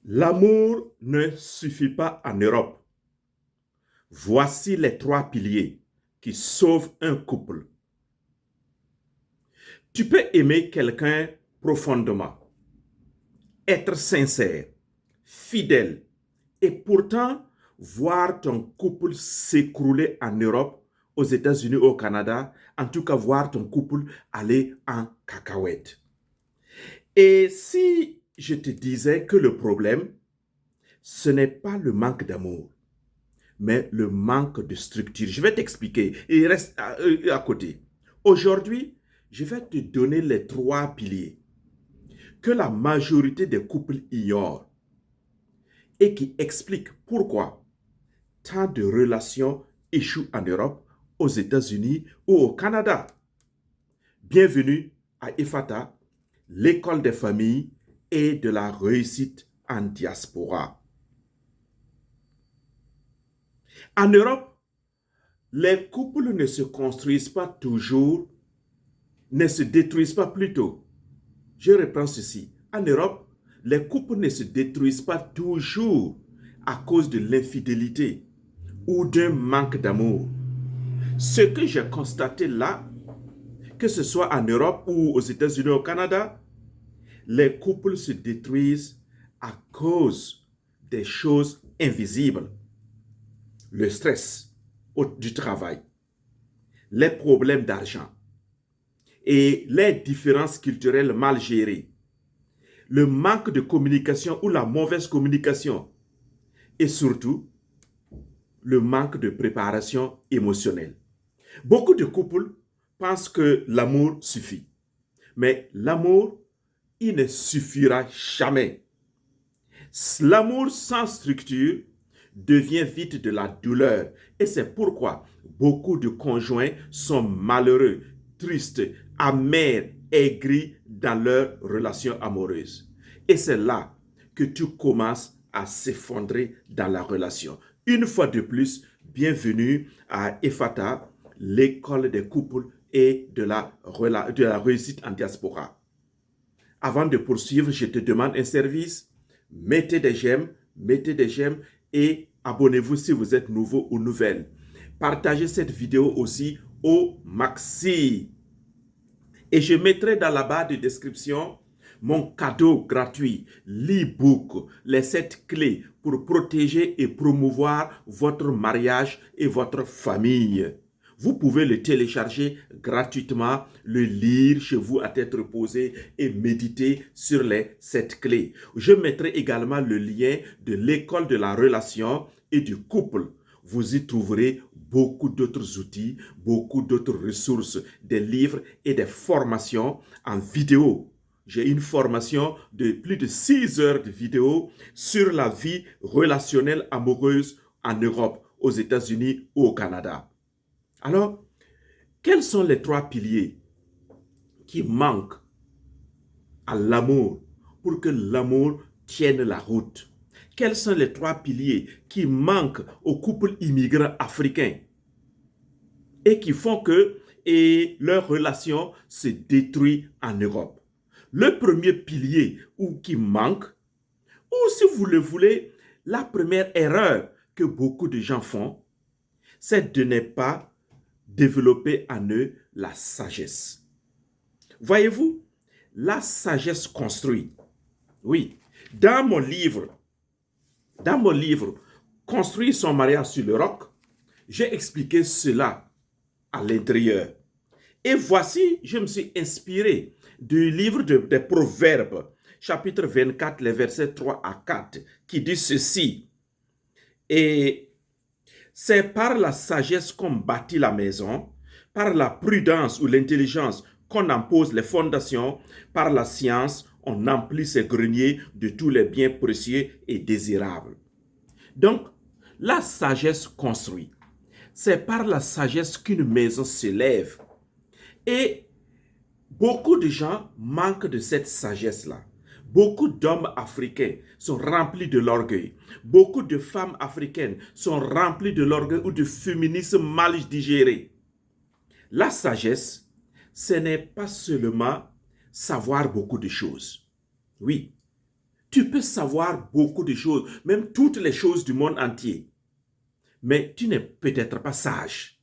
L'amour ne suffit pas en Europe. Voici les trois piliers qui sauvent un couple. Tu peux aimer quelqu'un profondément, être sincère, fidèle, et pourtant voir ton couple s'écrouler en Europe, aux États-Unis, au Canada, en tout cas voir ton couple aller en cacahuète. Et si je te disais que le problème, ce n'est pas le manque d'amour, mais le manque de structure. Je vais t'expliquer et reste à côté. Aujourd'hui, je vais te donner les trois piliers que la majorité des couples ignorent et qui expliquent pourquoi tant de relations échouent en Europe, aux États-Unis ou au Canada. Bienvenue à EFATA, l'école des familles et de la réussite en diaspora. En Europe, les couples ne se construisent pas toujours, ne se détruisent pas plutôt. Je reprends ceci. En Europe, les couples ne se détruisent pas toujours à cause de l'infidélité ou d'un manque d'amour. Ce que j'ai constaté là, que ce soit en Europe ou aux États-Unis ou au Canada, les couples se détruisent à cause des choses invisibles. Le stress du travail, les problèmes d'argent et les différences culturelles mal gérées, le manque de communication ou la mauvaise communication et surtout le manque de préparation émotionnelle. Beaucoup de couples pensent que l'amour suffit, mais l'amour, il ne suffira jamais. L'amour sans structure devient vite de la douleur et c'est pourquoi beaucoup de conjoints sont malheureux, tristes, amers, aigris dans leur relation amoureuse. Et c'est là que tu commences à s'effondrer dans la relation. Une fois de plus, bienvenue à EFATA, l'école des couples et de la réussite en diaspora. Avant de poursuivre, je te demande un service. Mettez des j'aime et abonnez-vous si vous êtes nouveau ou nouvelle. Partagez cette vidéo aussi au maxi. Et je mettrai dans la barre de description mon cadeau gratuit, l'e-book, les 7 clés pour protéger et promouvoir votre mariage et votre famille. Vous pouvez le télécharger gratuitement, le lire chez vous à tête reposée et méditer sur les 7 clés. Je mettrai également le lien de l'école de la relation et du couple. Vous y trouverez beaucoup d'autres outils, beaucoup d'autres ressources, des livres et des formations en vidéo. J'ai une formation de plus de 6 heures de vidéo sur la vie relationnelle amoureuse en Europe, aux États-Unis ou au Canada. Alors, quels sont les trois piliers qui manquent à l'amour pour que l'amour tienne la route? Quels sont les trois piliers qui manquent aux couples immigrants africains et qui font que leur relation se détruit en Europe? Le premier pilier qui manque, ou si vous le voulez, la première erreur que beaucoup de gens font, c'est de ne pas développer en eux la sagesse. Voyez-vous, la sagesse construit. Oui, dans mon livre, Construire son mariage sur le roc, j'ai expliqué cela à l'intérieur. Et voici, je me suis inspiré du livre des Proverbes, chapitre 24, les versets 3 à 4, qui dit ceci. Et c'est par la sagesse qu'on bâtit la maison, par la prudence ou l'intelligence qu'on en pose les fondations, par la science, on emplit ses greniers de tous les biens précieux et désirables. Donc, la sagesse construit. C'est par la sagesse qu'une maison s'élève. Et beaucoup de gens manquent de cette sagesse-là. Beaucoup d'hommes africains sont remplis de l'orgueil. Beaucoup de femmes africaines sont remplies de l'orgueil ou de féminisme mal digéré. La sagesse, ce n'est pas seulement savoir beaucoup de choses. Oui, Tu peux savoir beaucoup de choses, même toutes les choses du monde entier. Mais tu n'es peut-être pas sage.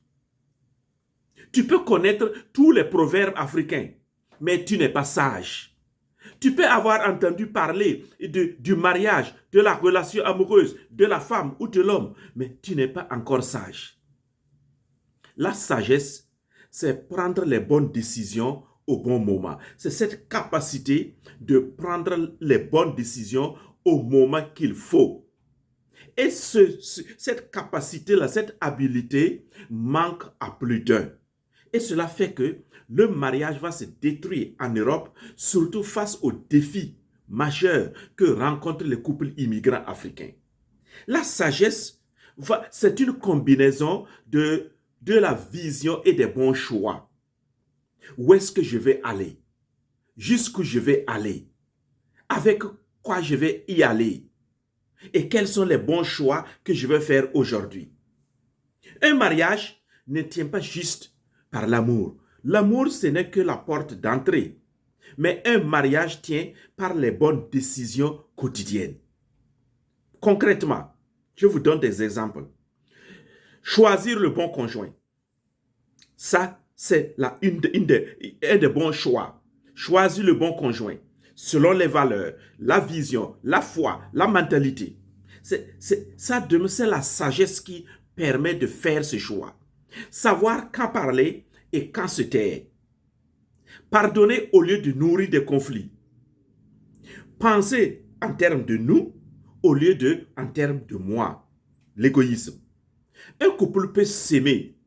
Tu peux connaître tous les proverbes africains, mais tu n'es pas sage. Tu peux avoir entendu parler du mariage, de la relation amoureuse, de la femme ou de l'homme, mais tu n'es pas encore sage. La sagesse, c'est prendre les bonnes décisions au bon moment. C'est cette capacité de prendre les bonnes décisions au moment qu'il faut. Et cette capacité-là, cette habilité manque à plus d'un. Et cela fait que le mariage va se détruire en Europe, surtout face aux défis majeurs que rencontrent les couples immigrants africains. La sagesse, c'est une combinaison de la vision et des bons choix. Où est-ce que je vais aller? Jusqu'où je vais aller? Avec quoi je vais y aller? Et quels sont les bons choix que je vais faire aujourd'hui? Un mariage ne tient pas juste par l'amour. L'amour, ce n'est que la porte d'entrée. Mais un mariage tient par les bonnes décisions quotidiennes. Concrètement, je vous donne des exemples. Choisir le bon conjoint. Ça, c'est un des bons choix. Choisir le bon conjoint selon les valeurs, la vision, la foi, la mentalité. C'est la sagesse qui permet de faire ce choix. Savoir quand parler et quand se taire. Pardonner au lieu de nourrir des conflits. Penser en termes de nous au lieu de en termes de moi. L'égoïsme. Un couple peut s'aimer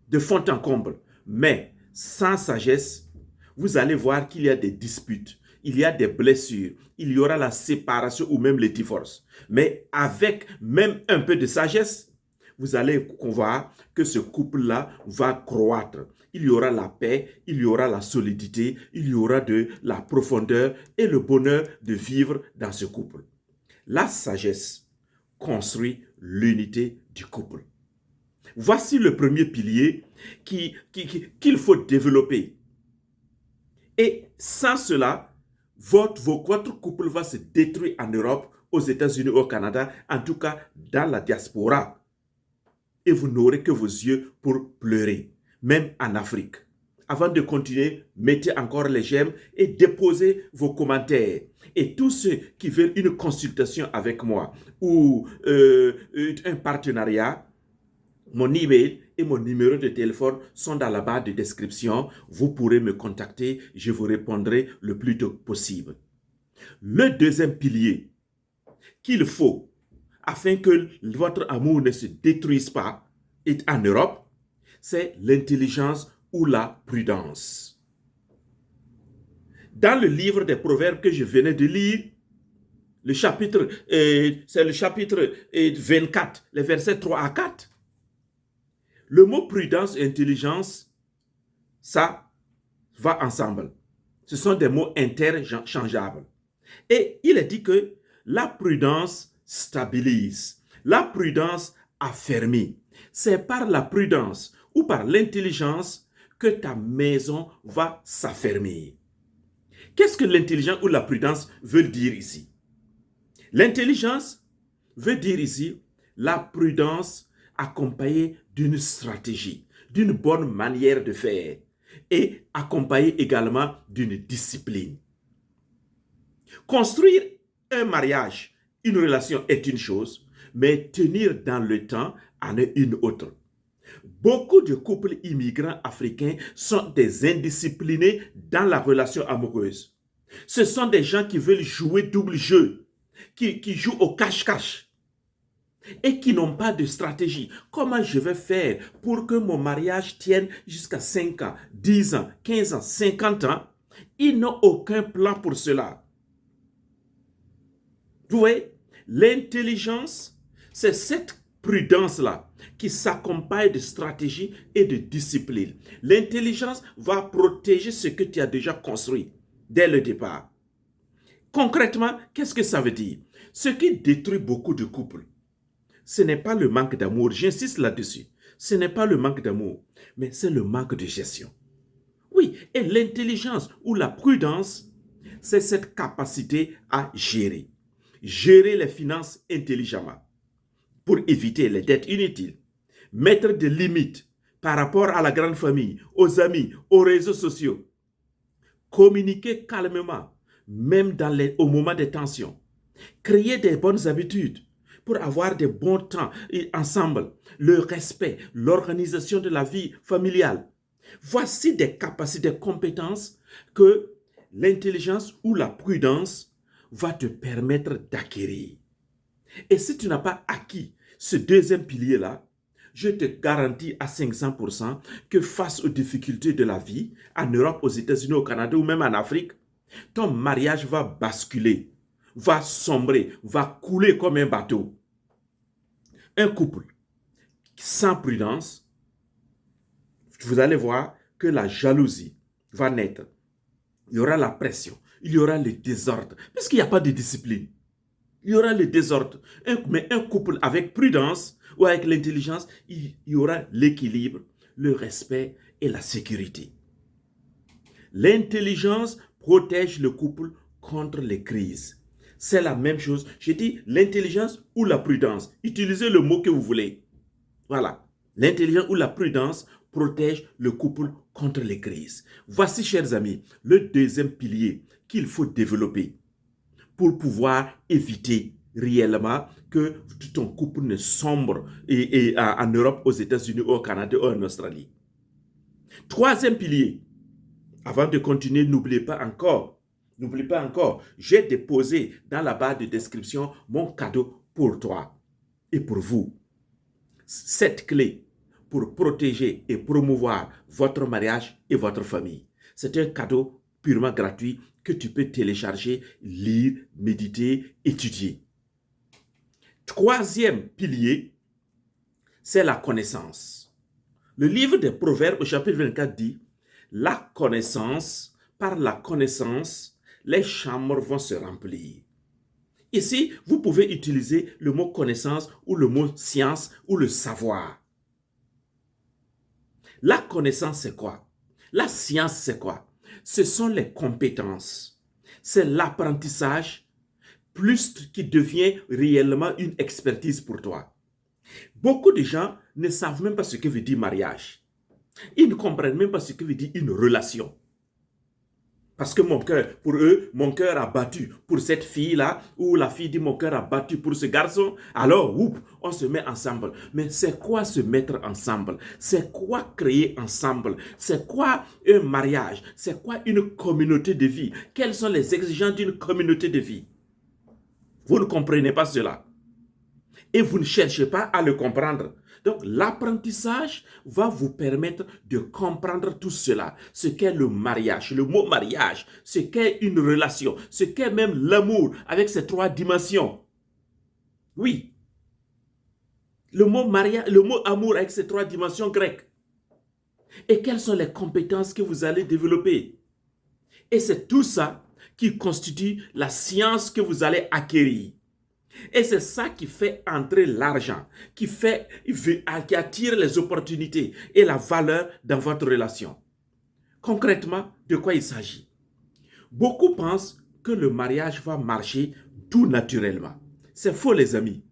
de fond en comble, mais sans sagesse, vous allez voir qu'il y a des disputes, il y a des blessures, il y aura la séparation ou même le divorce. Mais avec même un peu de sagesse, vous allez voir que ce couple-là va croître. Il y aura la paix, il y aura la solidité, il y aura de la profondeur et le bonheur de vivre dans ce couple. La sagesse construit l'unité du couple. Voici le premier pilier qu'il faut développer. Et sans cela, votre couple va se détruire en Europe, aux États-Unis, au Canada, en tout cas dans la diaspora. Et vous n'aurez que vos yeux pour pleurer, même en Afrique. Avant de continuer, mettez encore les j'aime et déposez vos commentaires. Et tous ceux qui veulent une consultation avec moi ou un partenariat, mon email et mon numéro de téléphone sont dans la barre de description. Vous pourrez me contacter, je vous répondrai le plus tôt possible. Le deuxième pilier qu'il faut afin que votre amour ne se détruise pas en Europe, c'est l'intelligence ou la prudence. Dans le livre des Proverbes que je venais de lire, c'est le chapitre 24, les versets 3 à 4. Le mot prudence et intelligence, ça va ensemble. Ce sont des mots interchangeables. Et il est dit que la prudence stabilise, la prudence affermit. C'est par la prudence ou par l'intelligence que ta maison va s'affermir. Qu'est-ce que l'intelligence ou la prudence veut dire ici? L'intelligence veut dire ici la prudence accompagnée d'une stratégie, d'une bonne manière de faire et accompagnée également d'une discipline. Construire un mariage, une relation est une chose, mais tenir dans le temps en est une autre. Beaucoup de couples immigrants africains sont des indisciplinés dans la relation amoureuse. Ce sont des gens qui veulent jouer double jeu, qui jouent au cache-cache et qui n'ont pas de stratégie. Comment je vais faire pour que mon mariage tienne jusqu'à 5 ans, 10 ans, 15 ans, 50 ans? Ils n'ont aucun plan pour cela. Vous voyez, l'intelligence, c'est cette prudence-là qui s'accompagne de stratégie et de discipline. L'intelligence va protéger ce que tu as déjà construit dès le départ. Concrètement, qu'est-ce que ça veut dire? Ce qui détruit beaucoup de couples, ce n'est pas le manque d'amour, j'insiste là-dessus. Ce n'est pas le manque d'amour, mais c'est le manque de gestion. Oui, et l'intelligence ou la prudence, c'est cette capacité à gérer. Gérer les finances intelligemment pour éviter les dettes inutiles. Mettre des limites par rapport à la grande famille, aux amis, aux réseaux sociaux. Communiquer calmement, même au moment des tensions. Créer des bonnes habitudes pour avoir des bons temps ensemble. Le respect, l'organisation de la vie familiale. Voici des capacités, des compétences que l'intelligence ou la prudence va te permettre d'acquérir. Et si tu n'as pas acquis ce deuxième pilier-là, je te garantis à 500% que face aux difficultés de la vie, en Europe, aux États-Unis, au Canada ou même en Afrique, ton mariage va basculer, va sombrer, va couler comme un bateau. Un couple sans prudence, vous allez voir que la jalousie va naître. Il y aura la pression, il y aura le désordre, parce qu'il n'y a pas de discipline. Il y aura le désordre. Mais un couple avec prudence ou avec l'intelligence, il y aura l'équilibre, le respect et la sécurité. L'intelligence protège le couple contre les crises. C'est la même chose. J'ai dit l'intelligence ou la prudence. Utilisez le mot que vous voulez. Voilà. L'intelligence ou la prudence protège le couple contre les crises. Voici, chers amis, le deuxième pilier qu'il faut développer pour pouvoir éviter réellement que ton couple ne sombre en Europe, aux États-Unis, au Canada ou en Australie. Troisième pilier, avant de continuer, n'oubliez pas encore, j'ai déposé dans la barre de description mon cadeau pour toi et pour vous. 7 clés pour protéger et promouvoir votre mariage et votre famille. C'est un cadeau purement gratuit que tu peux télécharger, lire, méditer, étudier. Troisième pilier, c'est la connaissance. Le livre des Proverbes au chapitre 24 dit, par la connaissance, les chambres vont se remplir. Ici, vous pouvez utiliser le mot connaissance ou le mot science ou le savoir. La connaissance, c'est quoi? La science, c'est quoi? Ce sont les compétences. C'est l'apprentissage plus qui devient réellement une expertise pour toi. Beaucoup de gens ne savent même pas ce que veut dire mariage. Ils ne comprennent même pas ce que veut dire une relation. Parce que pour eux, mon cœur a battu pour cette fille-là, ou la fille dit mon cœur a battu pour ce garçon, alors, on se met ensemble. Mais c'est quoi se mettre ensemble? C'est quoi créer ensemble? C'est quoi un mariage? C'est quoi une communauté de vie? Quelles sont les exigences d'une communauté de vie? Vous ne comprenez pas cela. Et vous ne cherchez pas à le comprendre. Donc, l'apprentissage va vous permettre de comprendre tout cela. Ce qu'est le mariage, le mot mariage, ce qu'est une relation, ce qu'est même l'amour avec ses 3 dimensions. Oui. Le mot mariage, le mot amour avec ses 3 dimensions grecques. Et quelles sont les compétences que vous allez développer? Et c'est tout ça qui constitue la science que vous allez acquérir. Et c'est ça qui fait entrer l'argent, qui attire les opportunités et la valeur dans votre relation. Concrètement, de quoi il s'agit? Beaucoup pensent que le mariage va marcher tout naturellement. C'est faux, les amis.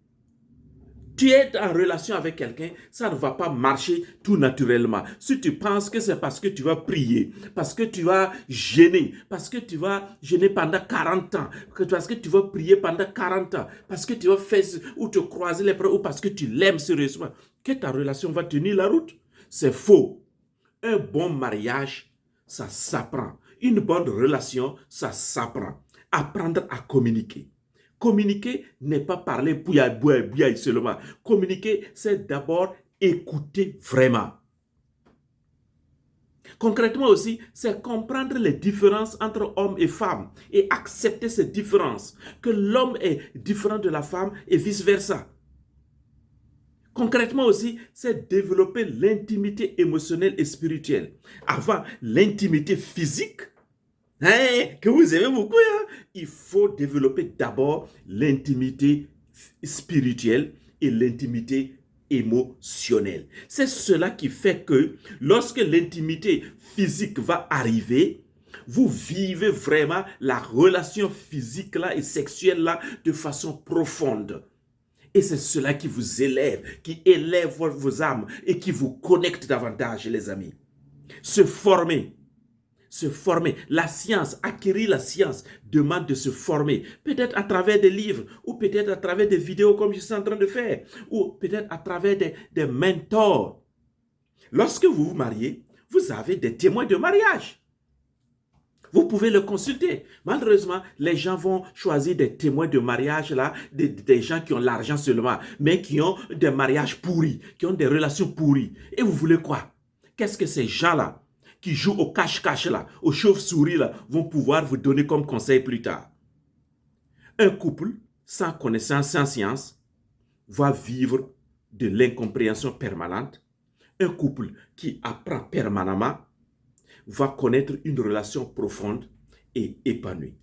Tu es en relation avec quelqu'un, ça ne va pas marcher tout naturellement. Si tu penses que c'est parce que tu vas prier, parce que tu vas jeûner, parce que tu vas jeûner pendant 40 ans, parce que tu vas prier pendant 40 ans, parce que tu vas faire ou te croiser les bras, ou parce que tu l'aimes sérieusement, que ta relation va tenir la route. C'est faux. Un bon mariage, ça s'apprend. Une bonne relation, ça s'apprend. Apprendre à communiquer. Communiquer n'est pas parler bouya seulement. Communiquer, c'est d'abord écouter vraiment. Concrètement aussi, c'est comprendre les différences entre hommes et femmes et accepter ces différences, que l'homme est différent de la femme et vice-versa. Concrètement aussi, c'est développer l'intimité émotionnelle et spirituelle. Avant l'intimité physique, que vous aimez beaucoup, il faut développer d'abord l'intimité spirituelle et l'intimité émotionnelle. C'est cela qui fait que lorsque l'intimité physique va arriver, Vous vivez vraiment la relation physique là et sexuelle là de façon profonde. Et c'est cela qui vous élève, qui élève vos âmes et qui vous connecte davantage, les amis. Se former. Se former. La science, acquérir la science, demande de se former. Peut-être à travers des livres, ou peut-être à travers des vidéos comme je suis en train de faire, ou peut-être à travers des mentors. Lorsque vous vous mariez, vous avez des témoins de mariage. Vous pouvez le consulter. Malheureusement, les gens vont choisir des témoins de mariage, là, des gens qui ont l'argent seulement, mais qui ont des mariages pourris, qui ont des relations pourries. Et vous voulez quoi? Qu'est-ce que ces gens-là, qui jouent au cache-cache, là, aux chauves-souris, là, vont pouvoir vous donner comme conseil plus tard? Un couple sans connaissance, sans science, va vivre de l'incompréhension permanente. Un couple qui apprend permanemment va connaître une relation profonde et épanouie.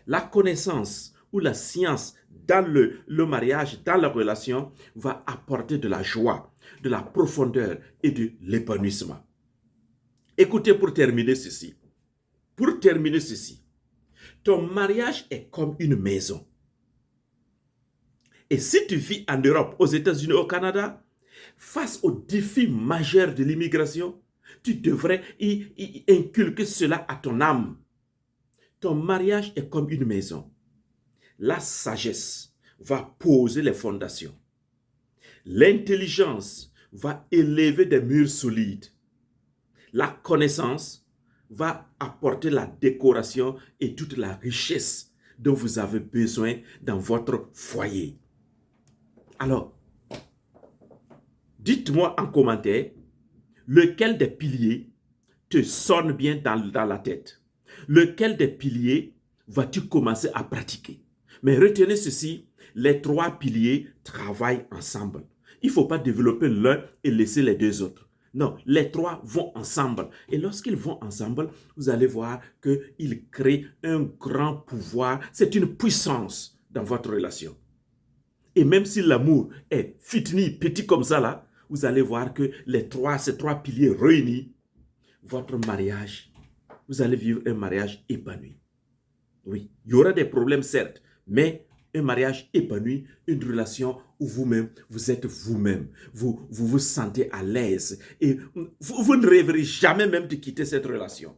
La connaissance ou la science dans le mariage, dans la relation, va apporter de la joie, de la profondeur et de l'épanouissement. Écoutez pour terminer ceci. Pour terminer ceci, ton mariage est comme une maison. Et si tu vis en Europe, aux États-Unis, au Canada, face aux défis majeurs de l'immigration, tu devrais y inculquer cela à ton âme. Ton mariage est comme une maison. La sagesse va poser les fondations. L'intelligence va élever des murs solides. La connaissance va apporter la décoration et toute la richesse dont vous avez besoin dans votre foyer. Alors, dites-moi en commentaire, lequel des piliers te sonne bien dans la tête? Lequel des piliers vas-tu commencer à pratiquer? Mais retenez ceci, les trois piliers travaillent ensemble. Il ne faut pas développer l'un et laisser les deux autres. Non, les trois vont ensemble. Et lorsqu'ils vont ensemble, vous allez voir qu'ils créent un grand pouvoir. C'est une puissance dans votre relation. Et même si l'amour est fitni, petit comme ça, là, vous allez voir que ces trois piliers réunis, votre mariage, vous allez vivre un mariage épanoui. Oui, il y aura des problèmes, certes, mais un mariage épanoui, une relation où vous-même, vous êtes vous-même. Vous vous sentez à l'aise et vous ne rêverez jamais même de quitter cette relation.